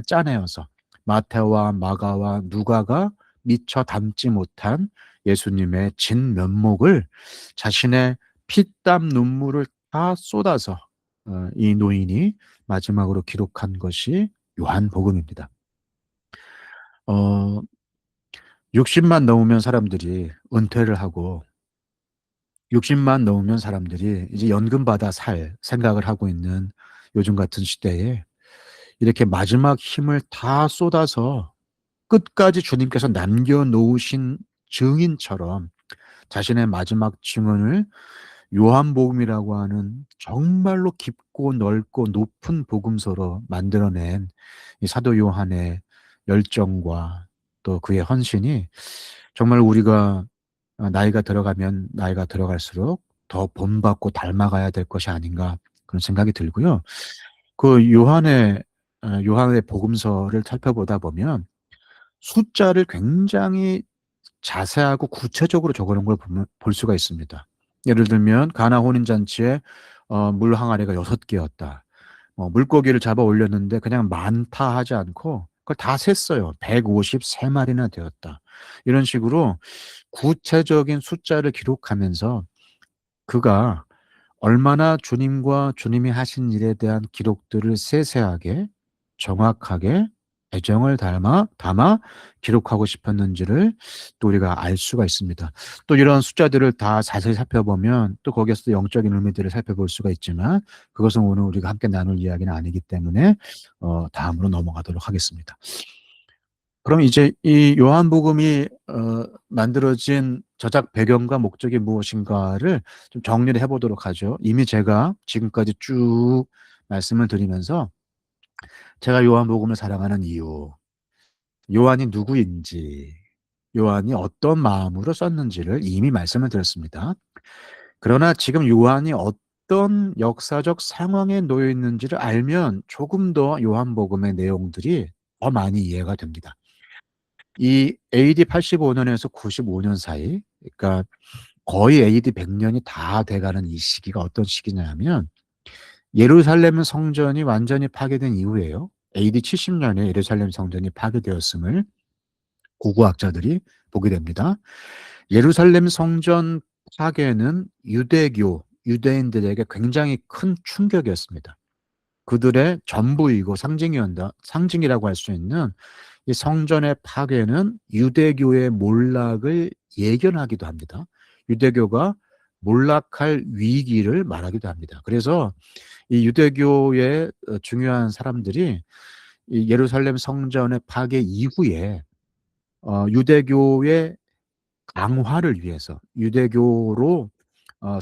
A: 짜내어서 마태와 마가와 누가가 미처 담지 못한 예수님의 진면목을 자신의 피땀 눈물을 다 쏟아서 이 노인이 마지막으로 기록한 것이 요한복음입니다. 어, 60만 넘으면 사람들이 은퇴를 하고 60만 넘으면 사람들이 이제 연금 받아 살 생각을 하고 있는 요즘 같은 시대에 이렇게 마지막 힘을 다 쏟아서 끝까지 주님께서 남겨놓으신 증인처럼 자신의 마지막 증언을 요한복음이라고 하는 정말로 깊고 넓고 높은 복음서로 만들어낸 이 사도 요한의 열정과 또 그의 헌신이 정말 우리가 나이가 들어가면 나이가 들어갈수록 더 본받고 닮아가야 될 것이 아닌가 그런 생각이 들고요. 그 요한의 복음서를 살펴보다 보면 숫자를 굉장히 자세하고 구체적으로 적어 놓은 걸 보면 볼 수가 있습니다. 예를 들면 가나 혼인 잔치에 물 항아리가 6개였다. 물고기를 잡아 올렸는데 그냥 많다 하지 않고 그걸 다 셌어요. 153마리나 되었다. 이런 식으로 구체적인 숫자를 기록하면서 그가 얼마나 주님과 주님이 하신 일에 대한 기록들을 세세하게 정확하게 애정을 담아 기록하고 싶었는지를 또 우리가 알 수가 있습니다. 또 이런 숫자들을 다 자세히 살펴보면 또 거기에서도 영적인 의미들을 살펴볼 수가 있지만 그것은 오늘 우리가 함께 나눌 이야기는 아니기 때문에 다음으로 넘어가도록 하겠습니다. 그럼 이제 이 요한복음이 만들어진 저작 배경과 목적이 무엇인가를 좀 정리를 해 보도록 하죠. 이미 제가 지금까지 쭉 말씀을 드리면서 제가 요한복음을 사랑하는 이유, 요한이 누구인지, 요한이 어떤 마음으로 썼는지를 이미 말씀을 드렸습니다. 그러나 지금 요한이 어떤 역사적 상황에 놓여 있는지를 알면 조금 더 요한복음의 내용들이 더 많이 이해가 됩니다. 이 AD 85년에서 95년 사이, 그러니까 거의 AD 100년이 다 돼가는 이 시기가 어떤 시기냐면 예루살렘 성전이 완전히 파괴된 이후에요. AD 70년에 예루살렘 성전이 파괴되었음을 고고학자들이 보게 됩니다. 예루살렘 성전 파괴는 유대인들에게 굉장히 큰 충격이었습니다. 그들의 전부이고 상징이라고 할 수 있는 이 성전의 파괴는 유대교의 몰락을 예견하기도 합니다. 유대교가 몰락할 위기를 말하기도 합니다. 그래서 이 유대교의 중요한 사람들이 이 예루살렘 성전의 파괴 이후에 유대교의 강화를 위해서 유대교로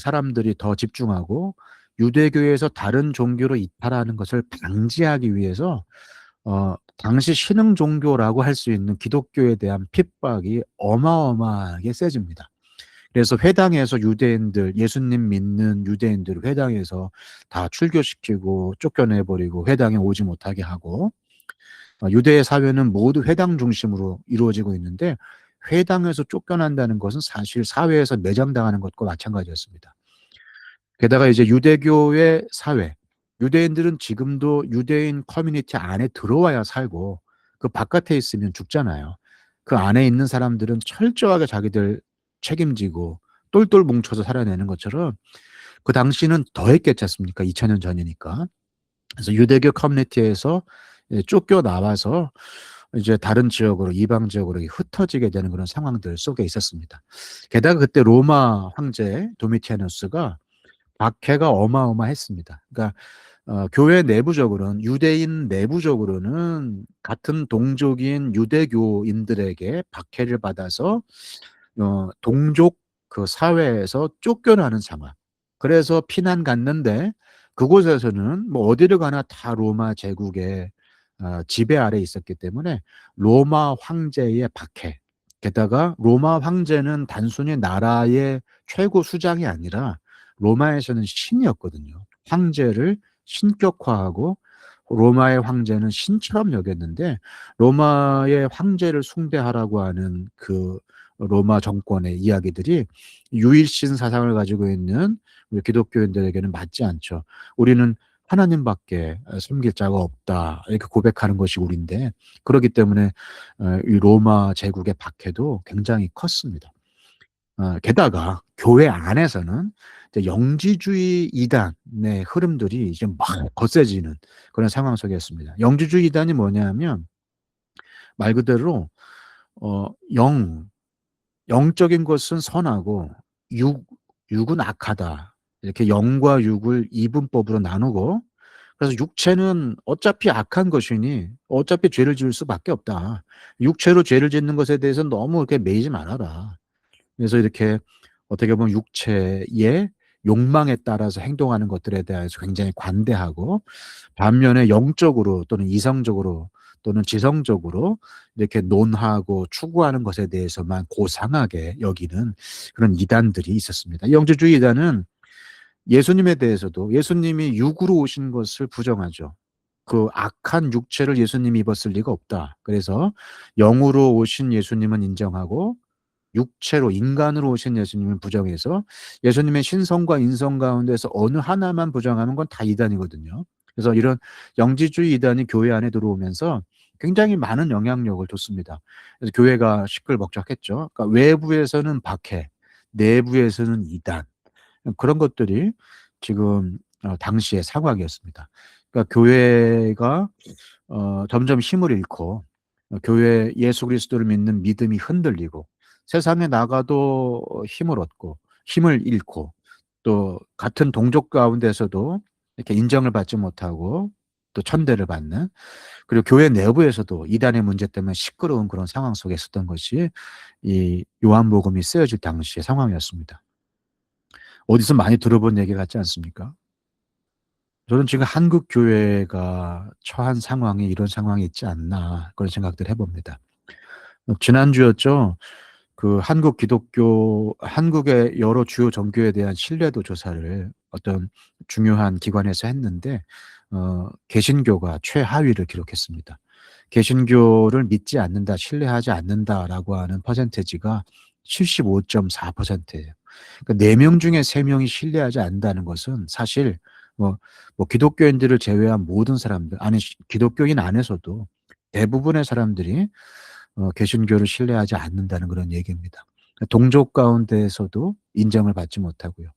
A: 사람들이 더 집중하고 유대교에서 다른 종교로 이탈하는 것을 방지하기 위해서 당시 신흥 종교라고 할 수 있는 기독교에 대한 핍박이 어마어마하게 세집니다. 그래서 회당에서 예수님 믿는 유대인들을 회당에서 다 출교시키고 쫓겨내 버리고 회당에 오지 못하게 하고 유대의 사회는 모두 회당 중심으로 이루어지고 있는데 회당에서 쫓겨난다는 것은 사실 사회에서 매장당하는 것과 마찬가지였습니다. 게다가 이제 유대교의 사회, 유대인들은 지금도 유대인 커뮤니티 안에 들어와야 살고 그 바깥에 있으면 죽잖아요. 그 안에 있는 사람들은 철저하게 자기들 책임지고 똘똘 뭉쳐서 살아내는 것처럼 그 당시는 더 했겠지 않습니까? 2000년 전이니까. 그래서 유대교 커뮤니티에서 쫓겨나와서 이제 다른 지역으로 이방 지역으로 흩어지게 되는 그런 상황들 속에 있었습니다. 게다가 그때 로마 황제 도미티아누스가 박해가 어마어마했습니다. 그러니까 교회 내부적으로는 유대인 내부적으로는 같은 동족인 유대교인들에게 박해를 받아서 동족 그 사회에서 쫓겨나는 상황. 그래서 피난 갔는데 그곳에서는 뭐 어디를 가나 다 로마 제국의 지배 아래에 있었기 때문에 로마 황제의 박해. 게다가 로마 황제는 단순히 나라의 최고 수장이 아니라 로마에서는 신이었거든요. 황제를 신격화하고 로마의 황제는 신처럼 여겼는데 로마의 황제를 숭배하라고 하는 그 로마 정권의 이야기들이 유일신 사상을 가지고 있는 우리 기독교인들에게는 맞지 않죠. 우리는 하나님밖에 섬길 자가 없다. 이렇게 고백하는 것이 우리인데 그렇기 때문에 이 로마 제국의 박해도 굉장히 컸습니다. 게다가 교회 안에서는 이제 영지주의 이단의 흐름들이 이제 막 거세지는 그런 상황 속이었습니다. 영지주의 이단이 뭐냐면 말 그대로 어, 영, 영적인 것은 선하고 육, 육은 악하다. 이렇게 영과 육을 이분법으로 나누고 그래서 육체는 어차피 악한 것이니 어차피 죄를 지을 수밖에 없다. 육체로 죄를 짓는 것에 대해서 너무 이렇게 매이지 말아라. 그래서 이렇게 어떻게 보면 육체의 욕망에 따라서 행동하는 것들에 대해서 굉장히 관대하고 반면에 영적으로 또는 이성적으로 또는 지성적으로 이렇게 논하고 추구하는 것에 대해서만 고상하게 여기는 그런 이단들이 있었습니다. 영주주의 이단은 예수님에 대해서도 예수님이 육으로 오신 것을 부정하죠. 그 악한 육체를 예수님이 입었을 리가 없다. 그래서 영으로 오신 예수님은 인정하고 육체로 인간으로 오신 예수님을 부정해서 예수님의 신성과 인성 가운데서 어느 하나만 부정하는 건 다 이단이거든요. 그래서 이런 영지주의 이단이 교회 안에 들어오면서 굉장히 많은 영향력을 줬습니다. 그래서 교회가 시끌벅적했죠. 그러니까 외부에서는 박해, 내부에서는 이단. 그런 것들이 지금 당시의 상황이었습니다. 그러니까 교회가 점점 힘을 잃고 교회 예수 그리스도를 믿는 믿음이 흔들리고 세상에 나가도 힘을 얻고 힘을 잃고 또 같은 동족 가운데서도 이렇게 인정을 받지 못하고 또 천대를 받는 그리고 교회 내부에서도 이단의 문제 때문에 시끄러운 그런 상황 속에 있었던 것이 이 요한복음이 쓰여질 당시의 상황이었습니다. 어디서 많이 들어본 얘기 같지 않습니까? 저는 지금 한국 교회가 처한 상황이 이런 상황이 있지 않나 그런 생각들 해봅니다. 지난주였죠. 그 한국의 여러 주요 종교에 대한 신뢰도 조사를 어떤 중요한 기관에서 했는데, 개신교가 최하위를 기록했습니다. 개신교를 믿지 않는다, 신뢰하지 않는다라고 하는 퍼센테지가 75.4%예요. 그러니까 4명 중에 3명이 신뢰하지 않는다는 것은 사실 뭐, 뭐 기독교인들을 제외한 모든 사람들, 아니, 기독교인 안에서도 대부분의 사람들이 개신교를 신뢰하지 않는다는 그런 얘기입니다. 동족 가운데에서도 인정을 받지 못하고요.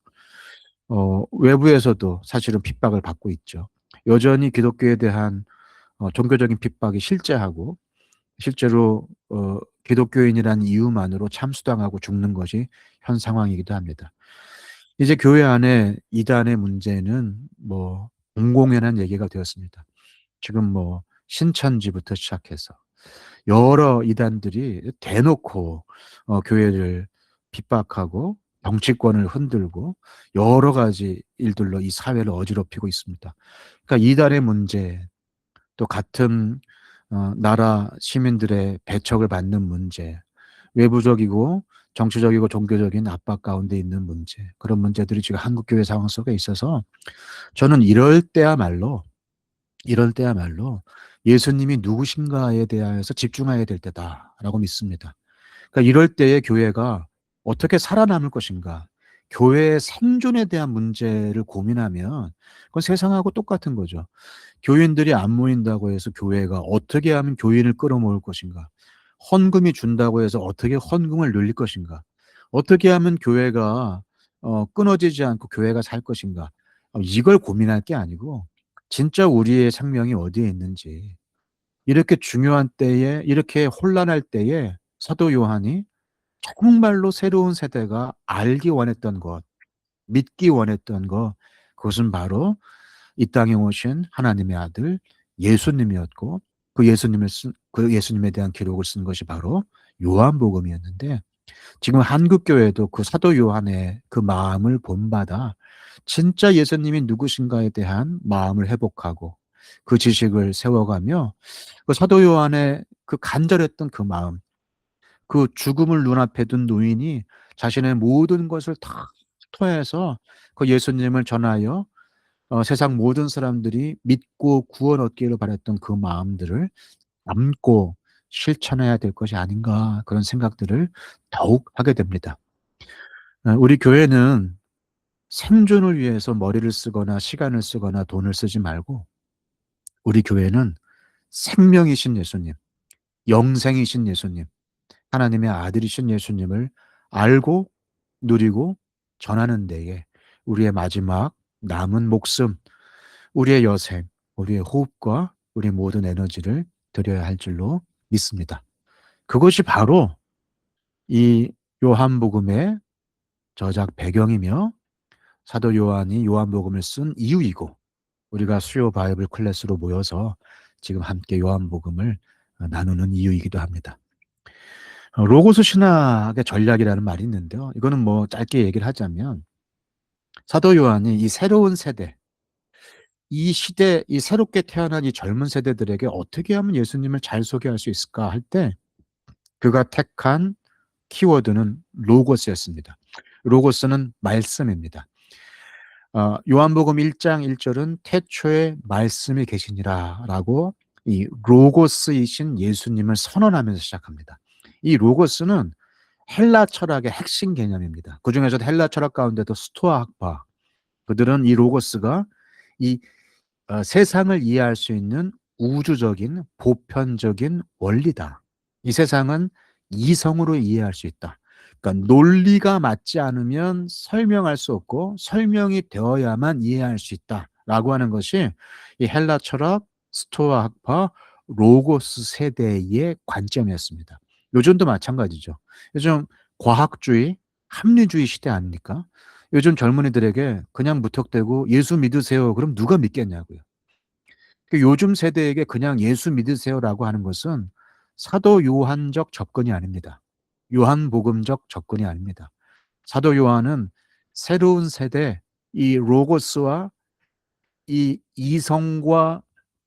A: 외부에서도 사실은 핍박을 받고 있죠. 여전히 기독교에 대한 종교적인 핍박이 실제하고 실제로 기독교인이라는 이유만으로 참수당하고 죽는 것이 현 상황이기도 합니다. 이제 교회 안에 이단의 문제는 뭐 공공연한 얘기가 되었습니다. 지금 뭐 신천지부터 시작해서 여러 이단들이 대놓고 교회를 핍박하고 정치권을 흔들고 여러 가지 일들로 이 사회를 어지럽히고 있습니다. 그러니까 이단의 문제, 또 같은 나라 시민들의 배척을 받는 문제, 외부적이고 정치적이고 종교적인 압박 가운데 있는 문제, 그런 문제들이 지금 한국 교회 상황 속에 있어서 저는 이럴 때야말로 예수님이 누구신가에 대하여서 집중해야 될 때다라고 믿습니다. 그러니까 이럴 때에 교회가 어떻게 살아남을 것인가, 교회의 생존에 대한 문제를 고민하면 그건 세상하고 똑같은 거죠. 교인들이 안 모인다고 해서 교회가 어떻게 하면 교인을 끌어모을 것인가, 헌금이 준다고 해서 어떻게 헌금을 늘릴 것인가, 어떻게 하면 교회가 끊어지지 않고 교회가 살 것인가, 이걸 고민할 게 아니고 진짜 우리의 생명이 어디에 있는지, 이렇게 중요한 때에 이렇게 혼란할 때에 사도 요한이 정말로 새로운 세대가 알기 원했던 것, 믿기 원했던 것, 그것은 바로 이 땅에 오신 하나님의 아들 예수님이었고 그 예수님에 대한 기록을 쓴 것이 바로 요한복음이었는데, 지금 한국 교회도 그 사도 요한의 그 마음을 본받아 진짜 예수님이 누구신가에 대한 마음을 회복하고 그 지식을 세워가며 그 사도 요한의 그 간절했던 그 마음, 그 죽음을 눈앞에 둔 노인이 자신의 모든 것을 다 토해서 그 예수님을 전하여 세상 모든 사람들이 믿고 구원 얻기를 바랬던 그 마음들을 안고 실천해야 될 것이 아닌가, 그런 생각들을 더욱 하게 됩니다. 우리 교회는 생존을 위해서 머리를 쓰거나 시간을 쓰거나 돈을 쓰지 말고, 우리 교회는 생명이신 예수님, 영생이신 예수님, 하나님의 아들이신 예수님을 알고 누리고 전하는 데에 우리의 마지막 남은 목숨, 우리의 여생, 우리의 호흡과 우리 모든 에너지를 드려야 할 줄로 믿습니다. 그것이 바로 이 요한복음의 저작 배경이며 사도 요한이 요한복음을 쓴 이유이고, 우리가 수요 바이블 클래스로 모여서 지금 함께 요한복음을 나누는 이유이기도 합니다. 로고스 신학의 전략이라는 말이 있는데요. 이거는 뭐 짧게 얘기를 하자면, 사도 요한이 이 새로운 세대, 이 시대, 이 새롭게 태어난 이 젊은 세대들에게 어떻게 하면 예수님을 잘 소개할 수 있을까 할 때 그가 택한 키워드는 로고스였습니다. 로고스는 말씀입니다. 요한복음 1장 1절은 태초에 말씀이 계시니라 라고 이 로고스이신 예수님을 선언하면서 시작합니다. 이 로고스는 헬라 철학의 핵심 개념입니다. 그중에서도 헬라 철학 가운데도 스토아 학파, 그들은 이 로고스가 이 세상을 이해할 수 있는 우주적인 보편적인 원리다. 이 세상은 이성으로 이해할 수 있다. 그러니까 논리가 맞지 않으면 설명할 수 없고 설명이 되어야만 이해할 수 있다라고 하는 것이 이 헬라 철학, 스토아 학파, 로고스 세대의 관점이었습니다. 요즘도 마찬가지죠. 요즘 과학주의, 합리주의 시대 아닙니까? 요즘 젊은이들에게 그냥 무턱대고 예수 믿으세요. 그럼 누가 믿겠냐고요. 요즘 세대에게 그냥 예수 믿으세요라고 하는 것은 사도 요한적 접근이 아닙니다. 요한복음적 접근이 아닙니다. 사도 요한은 새로운 세대, 이 로고스와 이 이성과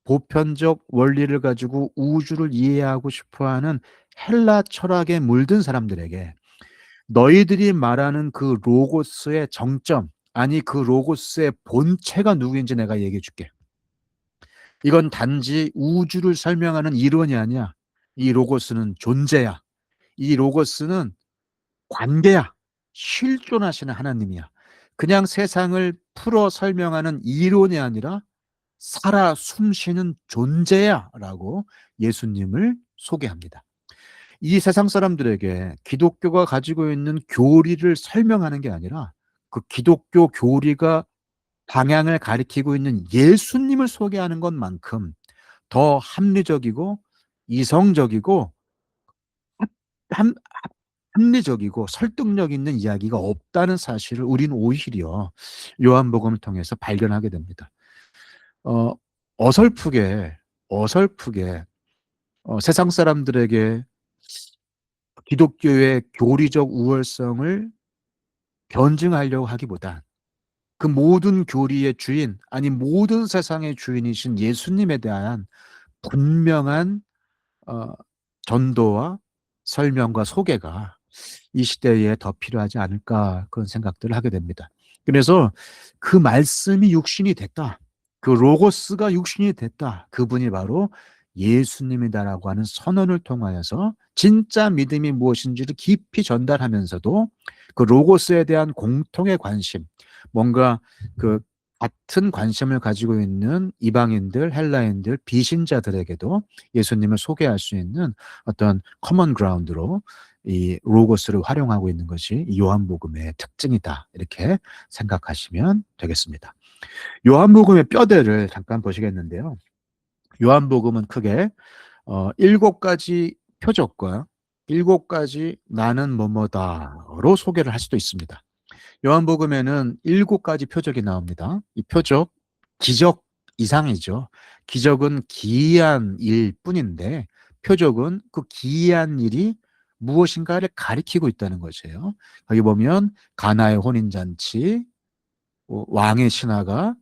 A: 보편적 원리를 가지고 우주를 이해하고 싶어하는 헬라 철학에 물든 사람들에게 너희들이 말하는 그 로고스의 정점, 아니 그 로고스의 본체가 누구인지 내가 얘기해 줄게. 이건 단지 우주를 설명하는 이론이 아니야. 이 로고스는 존재야. 이 로고스는 관계야. 실존하시는 하나님이야. 그냥 세상을 풀어 설명하는 이론이 아니라 살아 숨쉬는 존재야 라고 예수님을 소개합니다. 이 세상 사람들에게 기독교가 가지고 있는 교리를 설명하는 게 아니라 그 기독교 교리가 방향을 가리키고 있는 예수님을 소개하는 것만큼 더 합리적이고 이성적이고 합, 합리적이고 설득력 있는 이야기가 없다는 사실을 우리는 오히려 요한복음을 통해서 발견하게 됩니다. 어, 어설프게 세상 사람들에게 기독교의 교리적 우월성을 변증하려고 하기보다 그 모든 교리의 주인, 아니 모든 세상의 주인이신 예수님에 대한 분명한 어, 전도와 설명과 소개가 이 시대에 더 필요하지 않을까, 그런 생각들을 하게 됩니다. 그래서 그 말씀이 육신이 됐다. 그 로고스가 육신이 됐다. 그분이 바로 예수님이다라고 하는 선언을 통하여서 진짜 믿음이 무엇인지를 깊이 전달하면서도 그 로고스에 대한 공통의 관심, 뭔가 그 같은 관심을 가지고 있는 이방인들, 헬라인들, 비신자들에게도 예수님을 소개할 수 있는 어떤 커먼 그라운드로 이 로고스를 활용하고 있는 것이 이 요한복음의 특징이다, 이렇게 생각하시면 되겠습니다. 요한복음의 뼈대를 잠깐 보시겠는데요. 요한복음은 크게 7가지 표적과 7가지 나는 뭐뭐다로 소개를 할 수도 있습니다. 요한복음에는 7가지 표적이 나옵니다. 이 표적, 기적 이상이죠. 기적은 기이한 일 뿐인데 표적은 그 기이한 일이 무엇인가를 가리키고 있다는 것이에요. 여기 보면 가나의 혼인잔치, 왕의 신하가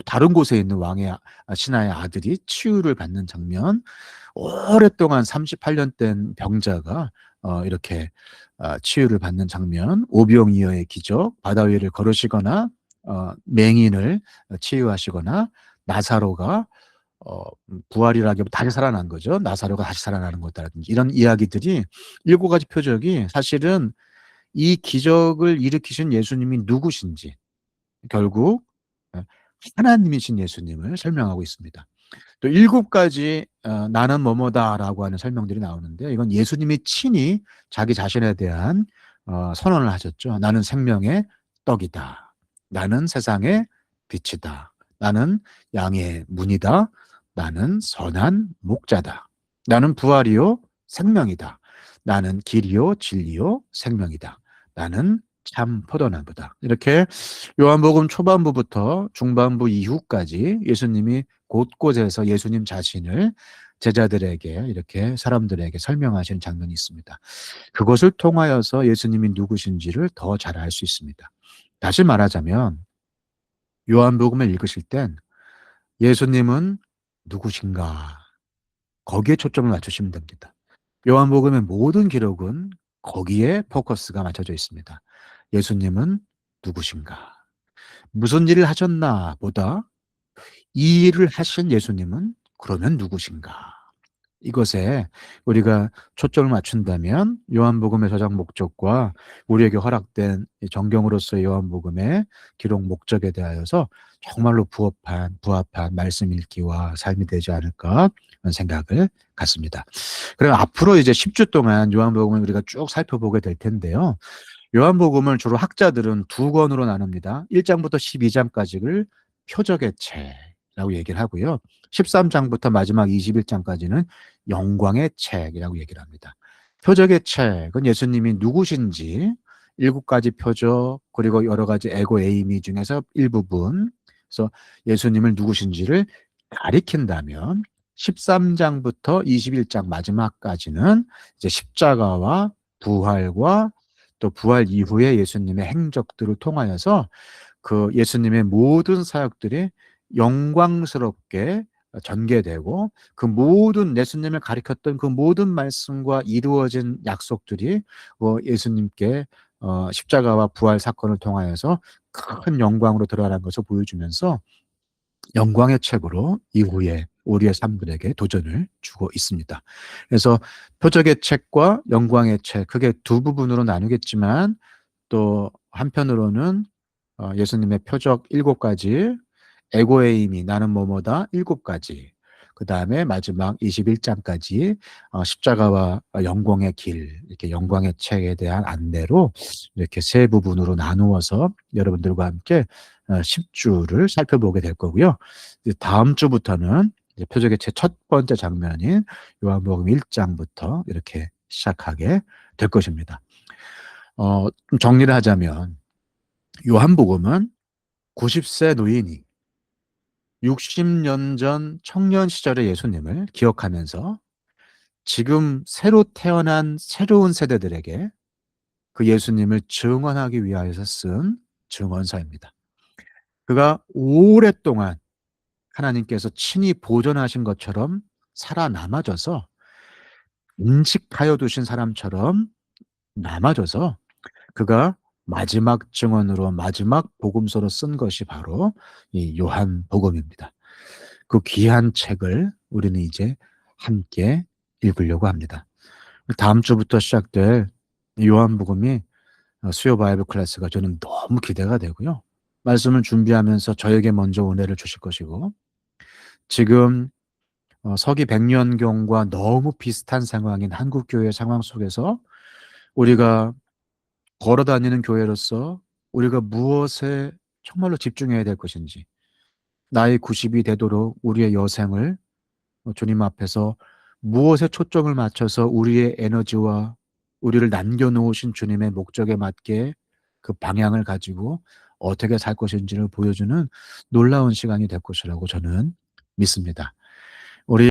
A: 다른 곳에 있는 왕의 신하의 아들이 치유를 받는 장면, 오랫동안 38년 된 병자가 이렇게 치유를 받는 장면, 오병이어의 기적, 바다 위를 걸으시거나 맹인을 치유하시거나 나사로가 부활이라기보다 다시 살아난 거죠. 나사로가 다시 살아나는 것이라든지 이런 이야기들이 일곱 가지 표적이 사실은 이 기적을 일으키신 예수님이 누구신지 결국 하나님이신 예수님을 설명하고 있습니다. 또 일곱 가지 나는 뭐뭐다라고 하는 설명들이 나오는데 이건 예수님이 친히 자기 자신에 대한 선언을 하셨죠. 나는 생명의 떡이다. 나는 세상의 빛이다. 나는 양의 문이다. 나는 선한 목자다. 나는 부활이요 생명이다. 나는 길이요 진리요 생명이다. 나는 참 포도나무다. 이렇게 요한복음 초반부부터 중반부 이후까지 예수님이 곳곳에서 예수님 자신을 제자들에게 이렇게 사람들에게 설명하시는 장면이 있습니다. 그것을 통하여서 예수님이 누구신지를 더 잘 알 수 있습니다. 다시 말하자면 요한복음을 읽으실 땐 예수님은 누구신가 거기에 초점을 맞추시면 됩니다. 요한복음의 모든 기록은 거기에 포커스가 맞춰져 있습니다. 예수님은 누구신가? 무슨 일을 하셨나 보다 이 일을 하신 예수님은 그러면 누구신가? 이것에 우리가 초점을 맞춘다면 요한복음의 저작 목적과 우리에게 허락된 정경으로서의 요한복음의 기록 목적에 대하여서 정말로 부합한 말씀 읽기와 삶이 되지 않을까 그런 생각을 갖습니다. 그럼 앞으로 이제 10주 동안 요한복음을 우리가 쭉 살펴보게 될 텐데요. 요한복음을 주로 학자들은 두 권으로 나눕니다. 1장부터 12장까지를 표적의 책이라고 얘기를 하고요. 13장부터 마지막 21장까지는 영광의 책이라고 얘기를 합니다. 표적의 책은 예수님이 누구신지 일곱 가지 표적 그리고 여러 가지 에고 에이미 중에서 일부분 그래서 예수님을 누구신지를 가리킨다면 13장부터 21장 마지막까지는 이제 십자가와 부활과 또 부활 이후에 예수님의 행적들을 통하여서 그 예수님의 모든 사역들이 영광스럽게 전개되고 그 모든 예수님을 가리켰던 그 모든 말씀과 이루어진 약속들이 예수님께 십자가와 부활 사건을 통하여서 큰 영광으로 드러나는 것을 보여주면서 영광의 책으로 이후에 우리의 삶들에게 도전을 주고 있습니다. 그래서 표적의 책과 영광의 책 크게 두 부분으로 나누겠지만 또 한편으로는 예수님의 표적 일곱 가지, 에고에임이 나는 뭐뭐다 일곱 가지, 그 다음에 마지막 21장까지 십자가와 영광의 길, 이렇게 영광의 책에 대한 안내로 이렇게 세 부분으로 나누어서 여러분들과 함께 10주를 살펴보게 될 거고요. 다음 주부터는 표적의 책 첫 번째 장면인 요한복음 1장부터 이렇게 시작하게 될 것입니다. 좀 정리를 하자면 요한복음은 90세 노인이 60년 전 청년 시절의 예수님을 기억하면서 지금 새로 태어난 새로운 세대들에게 그 예수님을 증언하기 위하여서 쓴 증언서입니다. 그가 오랫동안 하나님께서 친히 보존하신 것처럼 살아남아져서 인식하여 두신 사람처럼 남아져서 그가 마지막 증언으로 마지막 복음서로 쓴 것이 바로 이 요한복음입니다. 그 귀한 책을 우리는 이제 함께 읽으려고 합니다. 다음 주부터 시작될 요한복음이 수요 바이블 클래스가 저는 너무 기대가 되고요. 말씀을 준비하면서 저에게 먼저 은혜를 주실 것이고 지금 서기 100년경과 너무 비슷한 상황인 한국교회 상황 속에서 우리가 걸어다니는 교회로서 우리가 무엇에 정말로 집중해야 될 것인지 나이 90이 되도록 우리의 여생을 주님 앞에서 무엇에 초점을 맞춰서 우리의 에너지와 우리를 남겨놓으신 주님의 목적에 맞게 그 방향을 가지고 어떻게 살 것인지를 보여주는 놀라운 시간이 될 것이라고 저는 믿습니다.